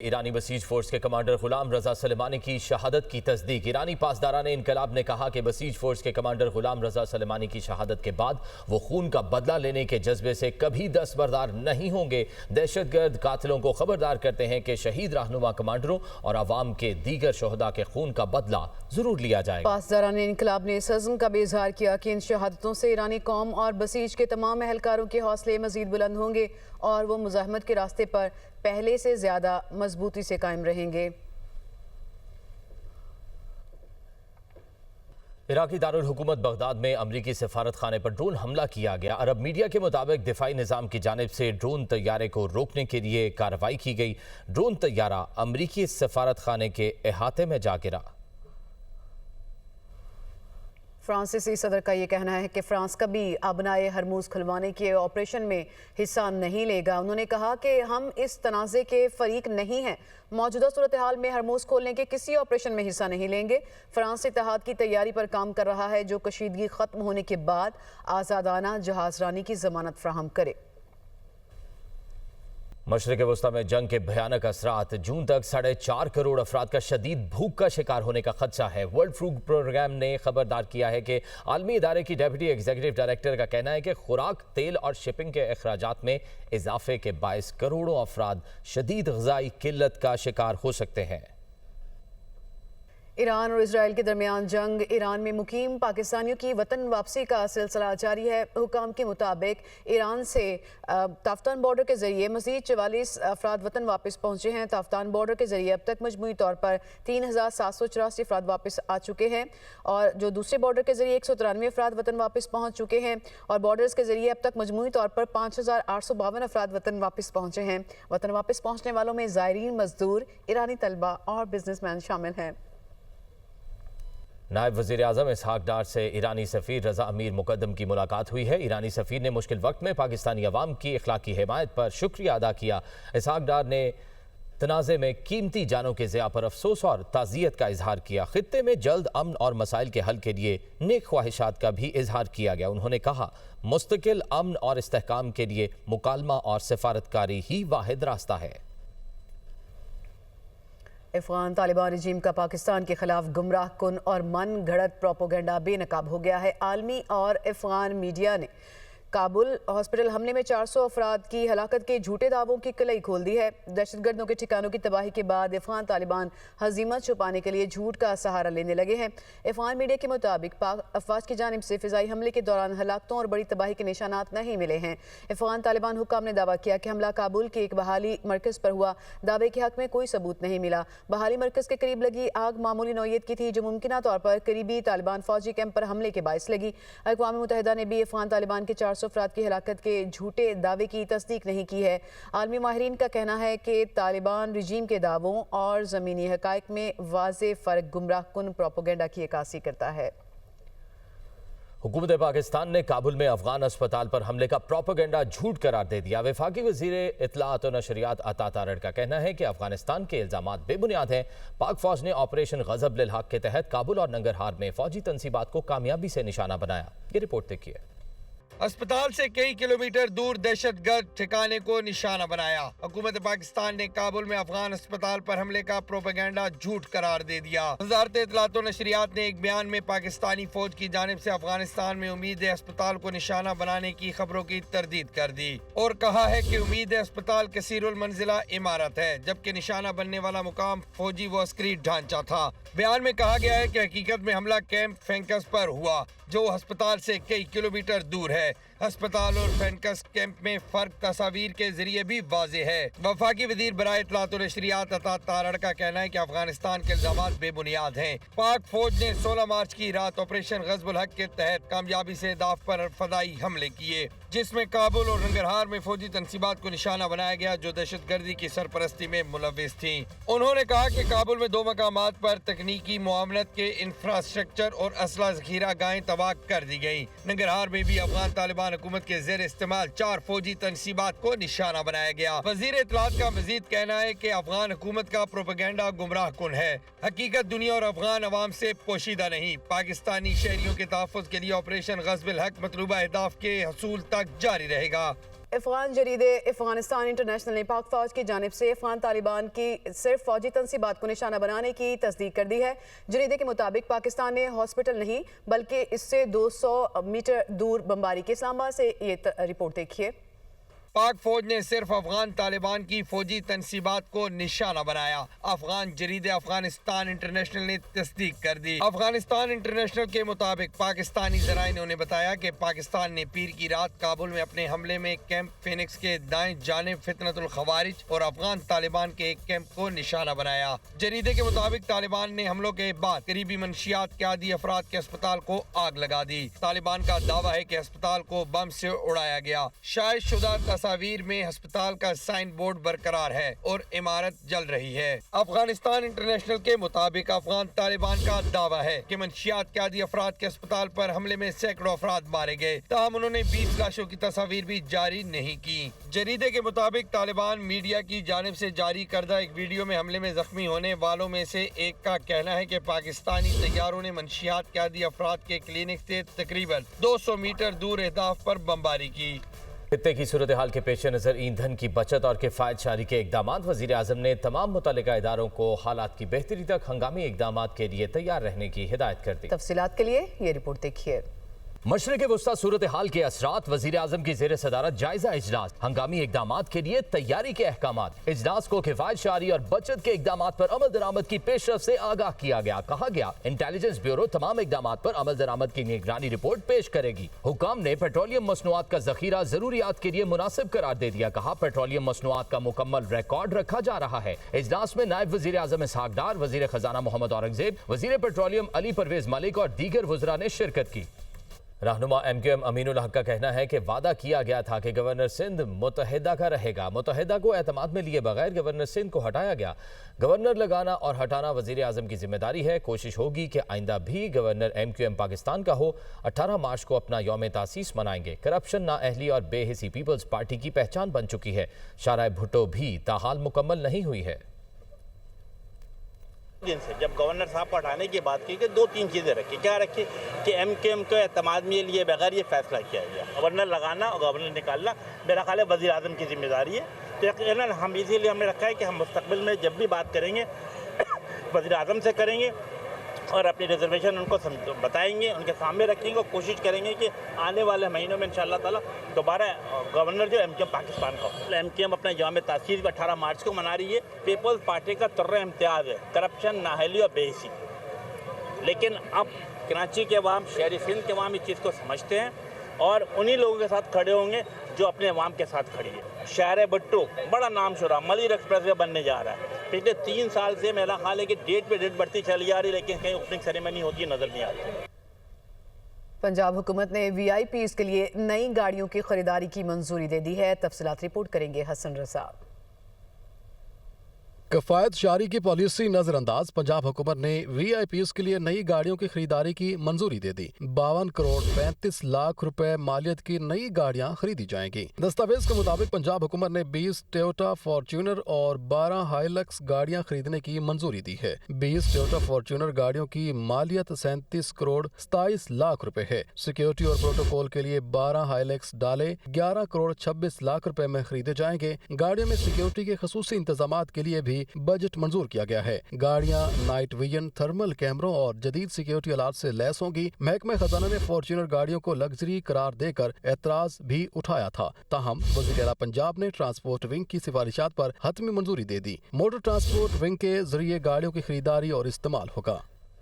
ایرانی بسیج فورس کے کمانڈر غلام رضا سلیمانی کی شہادت کی تصدیق۔ ایرانی پاسداران انقلاب نے کہا کہ بسیج فورس کے کمانڈر غلام رضا سلیمانی کی شہادت کے بعد وہ خون کا بدلہ لینے کے جذبے سے کبھی دستبردار نہیں ہوں گے۔ دہشت گرد قاتلوں کو خبردار کرتے ہیں کہ شہید رہنما کمانڈروں اور عوام کے دیگر شہداء کے خون کا بدلہ ضرور لیا جائے گا۔ پاسداران انقلاب نے اس عزم کا بھی اظہار کیا کہ ان شہادتوں سے ایرانی قوم اور بسیج کے تمام اہلکاروں کے حوصلے مزید بلند ہوں گے اور وہ مزاحمت کے راستے پر پہلے سے زیادہ مضبوطی سے قائم رہیں گے۔ عراقی دارالحکومت بغداد میں امریکی سفارت خانے پر ڈرون حملہ کیا گیا۔ عرب میڈیا کے مطابق دفاعی نظام کی جانب سے ڈرون طیارے کو روکنے کے لیے کارروائی کی گئی۔ ڈرون طیارہ امریکی سفارت خانے کے احاطے میں جا گرا۔ فرانسیسی صدر کا یہ کہنا ہے کہ فرانس کبھی ابنائے ہرموز کھلوانے کے آپریشن میں حصہ نہیں لے گا۔ انہوں نے کہا کہ ہم اس تنازع کے فریق نہیں ہیں، موجودہ صورتحال میں ہرموز کھولنے کے کسی آپریشن میں حصہ نہیں لیں گے۔ فرانس اتحاد کی تیاری پر کام کر رہا ہے جو کشیدگی ختم ہونے کے بعد آزادانہ جہاز رانی کی ضمانت فراہم کرے۔ مشرق وسطی میں جنگ کے بھیانک اثرات، جون تک 4.5 کروڑ افراد کا شدید بھوک کا شکار ہونے کا خدشہ ہے۔ ورلڈ فوڈ پروگرام نے خبردار کیا ہے کہ عالمی ادارے کی ڈیپٹی ایگزیکٹو ڈائریکٹر کا کہنا ہے کہ خوراک، تیل اور شپنگ کے اخراجات میں اضافے کے باعث کروڑوں افراد شدید غذائی قلت کا شکار ہو سکتے ہیں۔ ایران اور اسرائیل کے درمیان جنگ، ایران میں مقیم پاکستانیوں کی وطن واپسی کا سلسلہ جاری ہے۔ حکام کے مطابق ایران سے تافتان بارڈر کے ذریعے مزید 44 افراد وطن واپس پہنچے ہیں۔ تافتان بارڈر کے ذریعے اب تک مجموعی طور پر 3784 افراد واپس آ چکے ہیں اور جو دوسرے بارڈر کے ذریعے 193 افراد وطن واپس پہنچ چکے ہیں اور بارڈرز کے ذریعے اب تک مجموعی طور پر 5852 افراد وطن واپس پہنچے ہیں۔ وطن واپس پہنچنے والوں میں زائرین، مزدور، ایرانی طلبہ اور بزنس مین شامل ہیں۔ نائب وزیر اعظم اسحاق ڈار سے ایرانی سفیر رضا امیر مقدم کی ملاقات ہوئی ہے۔ ایرانی سفیر نے مشکل وقت میں پاکستانی عوام کی اخلاقی حمایت پر شکریہ ادا کیا۔ اسحاق ڈار نے تنازع میں قیمتی جانوں کے ضیاع پر افسوس اور تعزیت کا اظہار کیا۔ خطے میں جلد امن اور مسائل کے حل کے لیے نیک خواہشات کا بھی اظہار کیا گیا۔ انہوں نے کہا مستقل امن اور استحکام کے لیے مکالمہ اور سفارتکاری ہی واحد راستہ ہے۔ افغان طالبان رجیم کا پاکستان کے خلاف گمراہ کن اور من گھڑت پروپیگنڈا بے نقاب ہو گیا ہے۔ عالمی اور افغان میڈیا نے کابل ہاسپٹل حملے میں 400 افراد کی ہلاکت کے جھوٹے دعووں کی قلعی کھول دی ہے۔ دہشت گردوں کے ٹھکانوں کی تباہی کے بعد افغان طالبان ہزیمت چھپانے کے لیے جھوٹ کا سہارا لینے لگے ہیں۔ افغان میڈیا کے مطابق پاک افواج کی جانب سے فضائی حملے کے دوران ہلاکتوں اور بڑی تباہی کے نشانات نہیں ملے ہیں۔ افغان طالبان حکام نے دعویٰ کیا کہ حملہ کابل کے ایک بحالی مرکز پر ہوا۔ دعوے کے حق میں کوئی ثبوت نہیں ملا۔ بحالی مرکز کے قریب لگی آگ معمولی نوعیت کی تھی جو ممکنہ طور پر قریبی طالبان فوجی کیمپ پر حملے کے باعث لگی۔ اقوام متحدہ نے بھی افغان طالبان کے 400 افراد کی ہلاکت کے جھوٹے دعوے کی تصدیق نہیں کی ہے۔ عالمی ماہرین کا کہنا ہے کہ طالبان رجیم کے دعووں اور زمینی حقائق میں واضح فرق گمراہ کن پروپیگنڈا کی عکاسی کرتا ہے۔ حکومت پاکستان نے کابل میں افغان اسپتال پر حملے کا پروپیگنڈا جھوٹ قرار دے دیا۔ وفاقی وزیر اطلاعات و نشریات عطا تارڑ کا کہنا ہے کہ افغانستان کے الزامات بے بنیاد ہیں۔ پاک فوج نے آپریشن غضب للحق کے تحت کابل اور ننگرہار میں فوجی تنصیبات کو کامیابی سے نشانہ بنایا۔ یہ رپورٹ دیکھیے۔ اسپتال سے کئی کلومیٹر دور دہشت گرد ٹھکانے کو نشانہ بنایا۔ حکومت پاکستان نے کابل میں افغان اسپتال پر حملے کا پروپیگنڈا جھوٹ قرار دے دیا۔ وزارت اطلاعات و نشریات نے ایک بیان میں پاکستانی فوج کی جانب سے افغانستان میں امید اسپتال کو نشانہ بنانے کی خبروں کی تردید کر دی اور کہا ہے کہ امید اسپتال کثیر المنزلہ عمارت ہے جبکہ نشانہ بننے والا مقام فوجی و عسکری ڈھانچہ تھا۔ بیان میں کہا گیا ہے کہ حقیقت میں حملہ کیمپ فینکس پر ہوا جو ہسپتال سے کئی کلومیٹر دور ہے۔ ہسپتال اور فینکس کیمپ میں فرق تصاویر کے ذریعے بھی واضح ہے۔ وفاقی وزیر برائے اطلاعات و نشریات عطا تارڑ کا کہنا ہے کہ افغانستان کے الزامات بے بنیاد ہیں۔ پاک فوج نے 16 مارچ کی رات آپریشن غضب الحق کے تحت کامیابی سے اہداف پر فضائی حملے کیے جس میں کابل اور ننگرہار میں فوجی تنصیبات کو نشانہ بنایا گیا جو دہشت گردی کی سرپرستی میں ملوث تھیں۔ انہوں نے کہا کہ کابل میں 2 مقامات پر تکنیکی معاونت کے انفراسٹرکچر اور اسلحہ ذخیرہ گاہیں تباہ کر دی گئیں۔ ننگرہار میں بھی افغان طالبان حکومت کے زیر استعمال 4 فوجی تنصیبات کو نشانہ بنایا گیا۔ وزیر اطلاعات کا مزید کہنا ہے کہ افغان حکومت کا پروپیگنڈا گمراہ کن ہے۔ حقیقت دنیا اور افغان عوام سے پوشیدہ نہیں۔ پاکستانی شہریوں کے تحفظ کے لیے آپریشن غضب الحق مطلوبہ اہداف کے حصول تک جاری رہے گا۔ افغان جریدے افغانستان انٹرنیشنل نے پاک فوج کی جانب سے افغان طالبان کی صرف فوجی تنصیبات کو نشانہ بنانے کی تصدیق کر دی ہے۔ جریدے کے مطابق پاکستان نے ہاسپٹل نہیں بلکہ اس سے 200 میٹر دور بمباری کی اسلام آباد سے یہ رپورٹ دیکھیے۔ پاک فوج نے صرف افغان طالبان کی فوجی تنصیبات کو نشانہ بنایا۔ افغان جریدے افغانستان انٹرنیشنل نے تصدیق کر دی۔ افغانستان انٹرنیشنل کے مطابق پاکستانی ذرائع نے انہیں بتایا کہ پاکستان نے پیر کی رات کابل میں اپنے حملے میں کیمپ فینکس کے دائیں جانب فتنۃ الخوارج اور افغان طالبان کے ایک کیمپ کو نشانہ بنایا۔ جریدے کے مطابق طالبان نے حملوں کے بعد قریبی منشیات کے عادی افراد کے اسپتال کو آگ لگا دی۔ طالبان کا دعویٰ ہے کہ اسپتال کو بم سے اڑایا گیا۔ شائع شدہ تصاویر میں ہسپتال کا سائن بورڈ برقرار ہے اور عمارت جل رہی ہے۔ افغانستان انٹرنیشنل کے مطابق افغان طالبان کا دعویٰ ہے کہ منشیات کے عادی افراد کے اسپتال پر حملے میں سینکڑوں افراد مارے گئے، تاہم انہوں نے 20 لاشوں کی تصاویر بھی جاری نہیں کی۔ جریدے کے مطابق طالبان میڈیا کی جانب سے جاری کردہ ایک ویڈیو میں حملے میں زخمی ہونے والوں میں سے ایک کا کہنا ہے کہ پاکستانی طیاروں نے منشیات کے عادی افراد کے کلینک سے تقریباً 200 میٹر دور اہداف پر بمباری کی۔ خطے کی صورتحال کے پیش نظر ایندھن کی بچت اور کفایت کے اقدامات، وزیر اعظم نے تمام متعلقہ اداروں کو حالات کی بہتری تک ہنگامی اقدامات کے لیے تیار رہنے کی ہدایت کر دی۔ تفصیلات کے لیے یہ رپورٹ دیکھیے۔ مشرق وسطی صورتحال کے اثرات، وزیر اعظم کی زیر صدارت جائزہ اجلاس، ہنگامی اقدامات کے لیے تیاری کے احکامات۔ اجلاس کو کفایت شعاری اور بچت کے اقدامات پر عمل درآمد کی پیش رفت سے آگاہ کیا گیا۔ کہا گیا انٹیلیجنس بیورو تمام اقدامات پر عمل درآمد کی نگرانی رپورٹ پیش کرے گی۔ حکام نے پیٹرولیم مصنوعات کا ذخیرہ ضروریات کے لیے مناسب قرار دے دیا۔ کہا پیٹرولیم مصنوعات کا مکمل ریکارڈ رکھا جا رہا ہے۔ اجلاس میں نائب وزیر اعظم اسحاق ڈار، وزیر خزانہ محمد اورنگزیب، وزیر پیٹرولیم علی پرویز ملک اور دیگر وزراء نے شرکت کی۔ رہنما ایم کیو ایم امین الحق کا کہنا ہے کہ وعدہ کیا گیا تھا کہ گورنر سندھ متحدہ کا رہے گا۔ متحدہ کو اعتماد میں لیے بغیر گورنر سندھ کو ہٹایا گیا۔ گورنر لگانا اور ہٹانا وزیر اعظم کی ذمہ داری ہے۔ کوشش ہوگی کہ آئندہ بھی governor M Q M Pakistan کا ہو۔ 18 مارچ کو اپنا یوم تاسیس منائیں گے۔ کرپشن، نااہلی اور بے حسی پیپلز پارٹی کی پہچان بن چکی ہے۔ شارع بھٹو بھی تاحال مکمل نہیں ہوئی ہے۔ دن سے جب گورنر صاحب کو ہٹانے کی بات کی کہ 2-3 چیزیں رکھی۔ کیا رکھی کہ ایم کیو ایم کو اعتماد میں لیے بغیر یہ فیصلہ کیا گیا۔ گورنر لگانا اور گورنر نکالنا میرا خیال ہے وزیر اعظم کی ذمہ داری ہے۔ تو یقیناً ہم اسی لیے ہم نے رکھا ہے کہ ہم مستقبل میں جب بھی بات کریں گے وزیر اعظم سے کریں گے اور اپنی ریزرویشن ان کو بتائیں گے، ان کے سامنے رکھیں گے اور کوشش کریں گے کہ آنے والے مہینوں میں انشاءاللہ تعالیٰ دوبارہ گورنر جو ایم کیو ایم پاکستان کا ہو۔ ایم کیو ایم اپنا یوم تاسیس 18 مارچ کو منا رہی ہے۔ پیپلز پارٹی کا ترہ امتیاز ہے کرپشن، نااہلی اور بے حسی۔ لیکن اب کراچی کے عوام، شہری سندھ کے عوام اس چیز کو سمجھتے ہیں اور انہی لوگوں کے ساتھ کھڑے ہوں گے جو اپنے عوام کے ساتھ کھڑی ہے۔ شارع بھٹو بڑا نام شہرا ملیر ایکسپریس وے بننے جا رہا ہے۔ پچھلے 3 سال سے میرا خیال ہے کہ ڈیٹ پہ ڈیٹ بڑھتی چلی جا رہی، لیکن کہیں اوپننگ سیریمنی ہوتی نظر نہیں آتی۔ پنجاب حکومت نے وی آئی پیز کے لیے نئی گاڑیوں کی خریداری کی منظوری دے دی ہے۔ تفصیلات رپورٹ کریں گے حسن رضا۔ کفایت شعاری کی پالیسی نظر انداز، پنجاب حکومت نے وی آئی پیز کے لیے نئی گاڑیوں کی خریداری کی منظوری دے دی۔ 52 کروڑ 35 لاکھ روپے مالیت کی نئی گاڑیاں خریدی جائیں گی۔ دستاویز کے مطابق پنجاب حکومت نے 20 ٹویوٹا فارچونر اور 12 ہائیلکس گاڑیاں خریدنے کی منظوری دی ہے۔ 20 ٹویوٹا فارچونر گاڑیوں کی مالیت 37 کروڑ 27 لاکھ روپے ہے۔ سیکیورٹی اور پروٹوکول کے لیے 12 ہائیلکس ڈالے 11 کروڑ 26 لاکھ روپے میں خریدے جائیں گے۔ گاڑیوں میں سیکیورٹی کے خصوصی انتظامات کے لیے بھی بجٹ منظور کیا گیا ہے۔ گاڑیاں نائٹ ویژن، تھرمل کیمروں اور جدید سیکیورٹی آلات سے لیس ہوں گی۔ محکمہ خزانہ نے فارچونر گاڑیوں کو لگژری قرار دے کر اعتراض بھی اٹھایا تھا، تاہم وزیر اعلیٰ پنجاب نے ٹرانسپورٹ ونگ کی سفارشات پر حتمی منظوری دے دی۔ موٹر ٹرانسپورٹ ونگ کے ذریعے گاڑیوں کی خریداری اور استعمال ہوگا۔